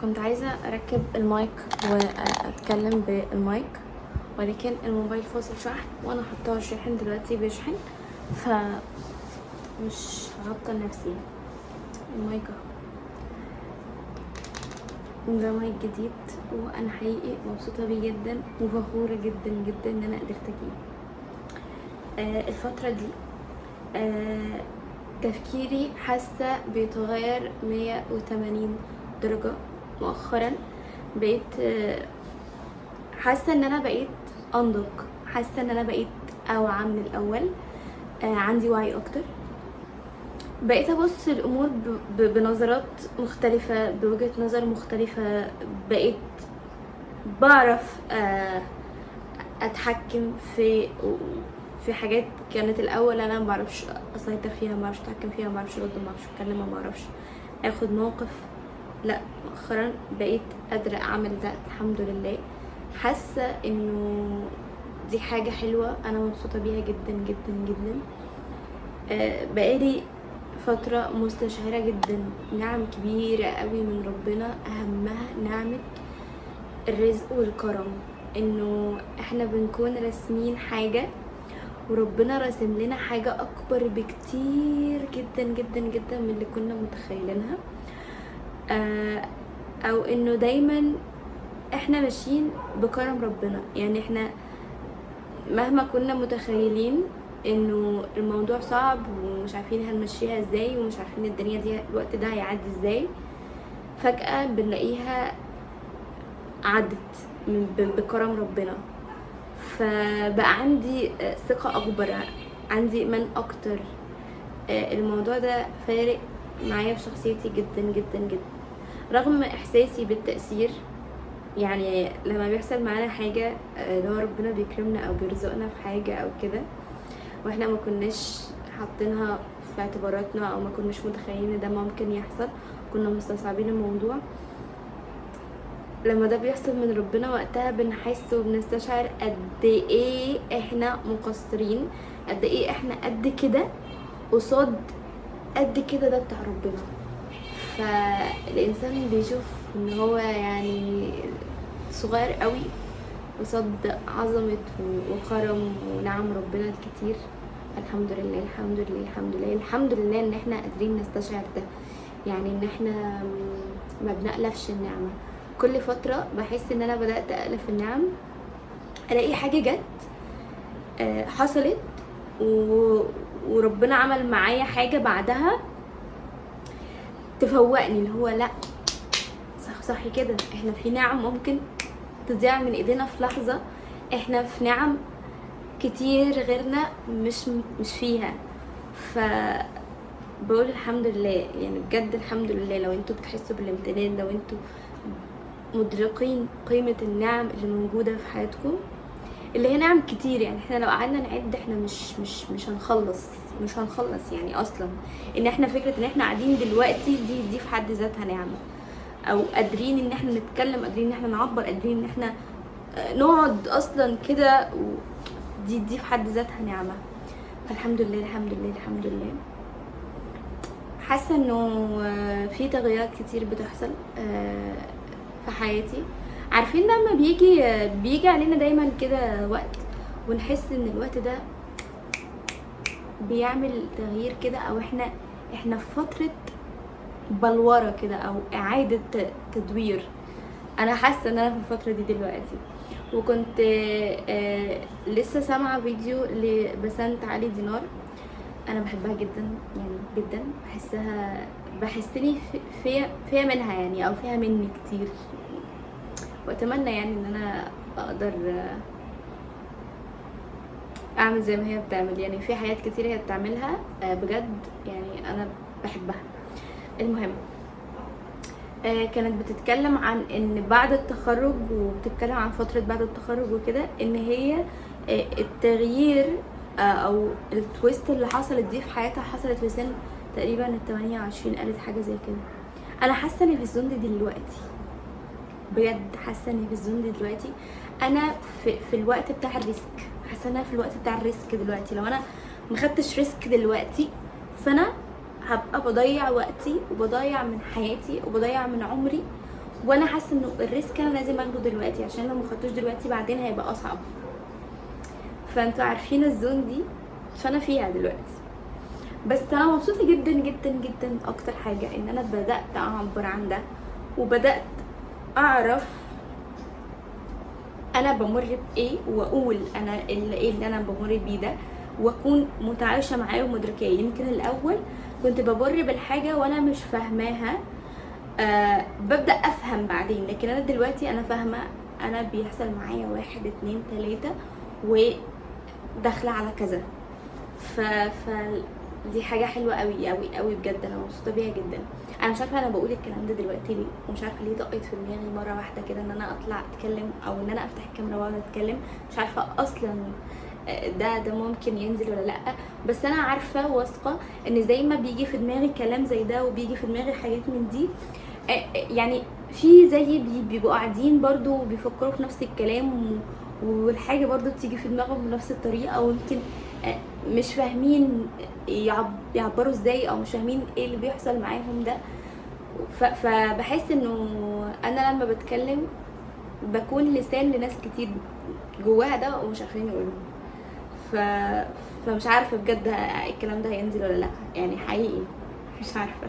كنت عايزة أركب المايك وأتكلم بالمايك، ولكن الموبايل فاصل شحن وأنا حطاه شاحن دلوقتي بيشحن، فمش هعطل نفسي. المايك اهو، ده مايك جديد وأنا حقيقي مبسوطة بيه جدا وفخورة جدا جدا إن أنا قدرت أجيبه. الفترة دي تفكيري حاسة بيتغير 180 درجة مؤخرا. بقيت حاسة ان انا بقيت انضج، حاسة ان انا بقيت اوعى من الاول. عندي وعي اكتر، بقيت ابص الامور بنظرات مختلفة، بوجهة نظر مختلفة. بقيت بعرف اتحكم في حاجات كانت الاول انا ما بعرفش اسيطر فيها، ما بعرفش اتحكم فيها، ما بعرفش ارد، ما بعرفش اتكلم، ما بعرفش اخد موقف. لا، مؤخرا بقيت قادرة اعمل ده الحمد لله. حاسة انه دي حاجة حلوة، انا مبسوطة بيها جدا جدا جدا. بقالي فترة مستشعرة جدا نعم كبيرة قوي من ربنا، اهمها نعمة الرزق والكرم. انه احنا بنكون راسمين حاجة وربنا راسم لنا حاجة اكبر بكتير جدا جدا جدا من اللي كنا متخيلينها. او انه دايما احنا ماشيين بكرم ربنا. يعني احنا مهما كنا متخيلين انه الموضوع صعب ومش عارفين هنمشيها ازاي ومش عارفين الدنيا دي الوقت ده هيعدي ازاي، فجأة بنلاقيها عدت بكرم ربنا. فبقى عندي ثقة اكبر، عندي ايمان اكتر. الموضوع ده فارق معايا في شخصيتي جدا جدا جدا، رغم احساسي بالتأثير. يعني لما بيحصل معانا حاجة اللي هو ربنا بيكرمنا او بيرزقنا في حاجة او كده واحنا ما كناش حاطينها في اعتباراتنا او ما كناش متخيلين ان ده ممكن يحصل، كنا مستصعبين الموضوع. لما ده بيحصل من ربنا وقتها بنحس وبنستشعر قد ايه احنا مقصرين، قد ايه احنا قد كده قصاد قد كده ده بتاع ربنا. فالانسان بيشوف ان هو يعني صغير قوي قصاد عظمة وكرم ونعم ربنا الكتير. الحمد لله الحمد لله الحمد لله الحمد لله ان احنا قادرين نستشعر ده. يعني ان احنا ما بنألفش النعمة. كل فترة بحس ان انا بدأت أألف النعم، الاقي حاجة جت حصلت وربنا عمل معايا حاجة بعدها تفوقني، اللي هو لا صحي كده، احنا في نعم ممكن تضيع من ايدينا في لحظة. احنا في نعم كتير غيرنا مش فيها. بقول الحمد لله، يعني بجد الحمد لله. لو انتوا بتحسوا بالامتنان، لو انتوا مدركين قيمة النعم اللي موجودة في حياتكم، اللي هي نعم كتير. يعني احنا لو قعدنا نعد احنا مش هنخلص يعني اصلا. ان احنا فكرة ان احنا قاعدين دلوقتي دي في حد ذاتها نعمة، او قادرين ان احنا نتكلم، قادرين ان احنا نعبر، قادرين ان احنا نقعد اصلا كده، دي في حد ذاتها نعمة. فالحمد لله الحمد لله الحمد لله. حاسه انه في تغييرات كتير بتحصل في حياتي. عارفين لما بيجي علينا دايما كده وقت ونحس ان الوقت ده بيعمل تغيير كده، او احنا في فتره بلوره كده او اعاده تدوير. انا حاسه ان انا في الفتره دي دلوقتي. وكنت لسه سامعه فيديو لبسنت علي دينار، انا بحبها جدا يعني جدا. بحسني فيها منها يعني، او فيها مني كتير. واتمنى يعني ان انا اقدر اعمل زي ما هي بتعمل. يعني في حاجات كتير هي بتعملها بجد يعني انا بحبها. المهم كانت بتتكلم عن ان بعد التخرج، وبتتكلم عن فترة بعد التخرج وكده، ان هي التغيير او التويست اللي حصلت دي في حياتها حصلت في سن تقريبا 28. قالت حاجة زي كده. انا حاسة اني في الزون دي دلوقتي، بجد حاسة اني في الزون دي دلوقتي. انا في الوقت بتاع الريسك. حاسة انا في الوقت بتاع الريسك دلوقتي. لو انا مخدتش ريسك دلوقتي فانا هبقى بضيع وقتي وبضيع من حياتي وبضيع من عمري وانا حاسه انه الريسك انا لازم اخده دلوقتي، عشان لو ما خدتوش دلوقتي بعدين هيبقى اصعب. فانتوا عارفين الزون دي، فانا فيها دلوقتي. بس انا مبسوطه جدا جدا جدا. اكتر حاجه ان انا بدات اعبر عن ده، وبدات اعرف انا بمر بايه، واقول انا ايه اللي انا بمر بيه ده، واكون متعايشه معاه ومدركاه. يمكن الاول كنت بمر بالحاجه وانا مش فاهماها، ببدا افهم بعدين، لكن انا دلوقتي انا فاهمه انا بيحصل معايا 1 2 3 وداخله على كذا. ف دي حاجه حلوه قوي قوي قوي بجد، انا مبسوطه بيها جدا. انا مش عارفه انا بقول الكلام ده دلوقتي ليه، ومش عارفه ليه طقت في دماغي مره واحده كده ان انا اطلع اتكلم، او ان انا افتح الكاميرا واقعد اتكلم. مش عارفه اصلا ده ممكن ينزل ولا لا، بس انا عارفه واثقه ان زي ما بيجي في دماغي كلام زي ده وبيجي في دماغي حاجات من دي، يعني في زي بيبقوا قاعدين برضو بيفكروا في نفس الكلام، والحاجه برضو بتيجي في دماغهم بنفس الطريقه، ويمكن مش فاهمين يعبروا ازاي، او مش فاهمين ايه اللي بيحصل معاهم ده. فبحس انه انا لما بتكلم بكون لسان لناس كتير جواها ده ومش عارفين يقولوا. فمش عارفه بجد الكلام ده هينزل ولا لا، يعني حقيقي مش عارفه.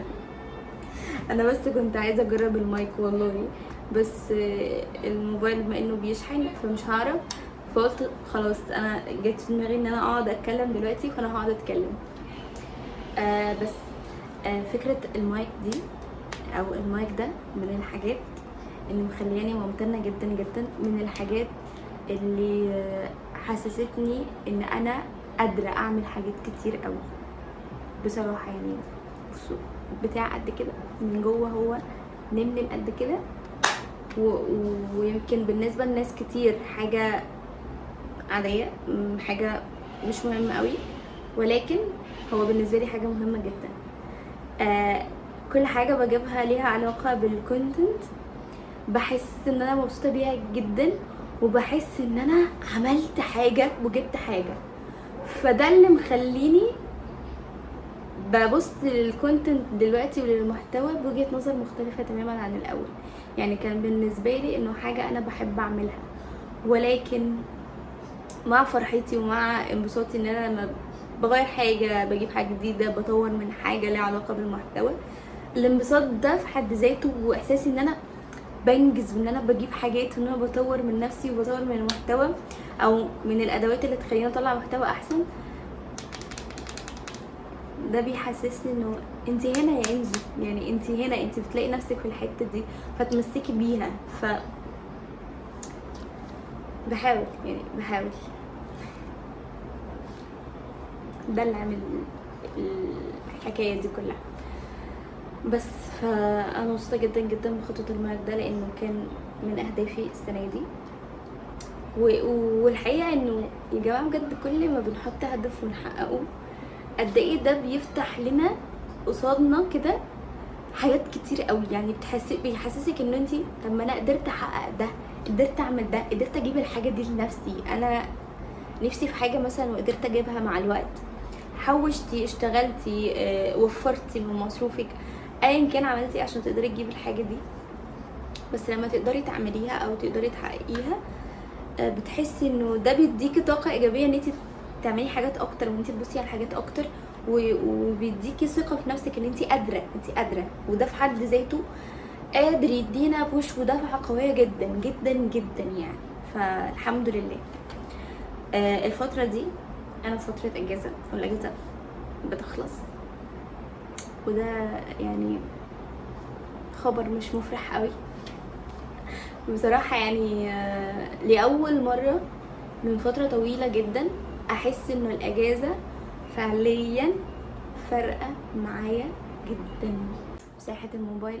انا بس كنت عايزه اجرب المايك والله، بس الموبايل بما انه بيشحن فمش هعرف. فقلت خلاص، انا جت في دماغي ان انا اقعد اتكلم دلوقتي، فانا هقعد اتكلم. بس فكره المايك دي او المايك ده من الحاجات اللي مخلياني ممتنه جدا جدا، من الحاجات اللي حسستني ان انا قادره اعمل حاجات كتير قوي بصراحه. يعني بصوا، بتاع قد كده من جوه، هو نمنم قد كده، ويمكن بالنسبه لناس كتير حاجه عاديه، حاجه مش مهمه قوي، ولكن هو بالنسبه لي حاجه مهمه جدا. كل حاجه بجيبها ليها علاقه بالكونتنت بحس ان انا مبسوطه بيها جدا، وبحس ان انا عملت حاجه وجبت حاجه. فده اللي مخليني ببص للكونتنت دلوقتي وللمحتوى بوجهة نظر مختلفة تماما عن الأول. يعني كان بالنسبة لي إنه حاجة أنا بحب أعملها، ولكن مع فرحتي ومع انبساطي إن أنا لما بغير حاجة، بجيب حاجة جديدة، بطور من حاجة ليها علاقة بالمحتوى، الانبساط ده في حد ذاته، وإحساسي إن أنا بنجز وإن أنا بجيب حاجات وإن أنا بطور من نفسي وبطور من المحتوى أو من الأدوات اللي تخليني أطلع محتوى أحسن، ده بيحسسني انه انت هنا يا انجي، يعني انت هنا، انت بتلاقي نفسك في الحته دي فتمسكي بيها. بحاول ده اللي عامل الحكايه دي كلها. بس فانا مبسوطه جدا جدا بخطوه المايك ده، لانه كان من اهدافي السنه دي. والحقيقه انه يا جماعه بجد كل ما بنحط هدف ونحققه قد ايه ده بيفتح لنا قصادنا كده حاجات كتير قوي. يعني بيحسسك ان انتي، طب ما انا قدرت احقق ده، قدرت اعمل ده، قدرت اجيب الحاجه دي لنفسي. انا نفسي في حاجه مثلا وقدرت اجيبها مع الوقت، حوشتي، اشتغلتي، وفرتي من مصروفك، ايا كان عملتي عشان تقدري تجيبي الحاجه دي. بس لما تقدري تعمليها او تقدري تحققيها بتحسي انه ده بيديكي طاقه ايجابيه ان انتي تعملي حاجات اكتر، وان انتي تبصي على حاجات اكتر، وبيديكي ثقه في نفسك ان انتي قادره. وده في حد ذاته قادر يدينا بوش ودفعه قويه جدا جدا جدا يعني. فالحمد لله. الفتره دي انا في فتره اجازه، والاجازه بتخلص، وده يعني خبر مش مفرح قوي بصراحه. يعني لاول مره من فتره طويله جدا احس انه الاجازه فعليا فارقه معايا جدا. مساحه الموبايل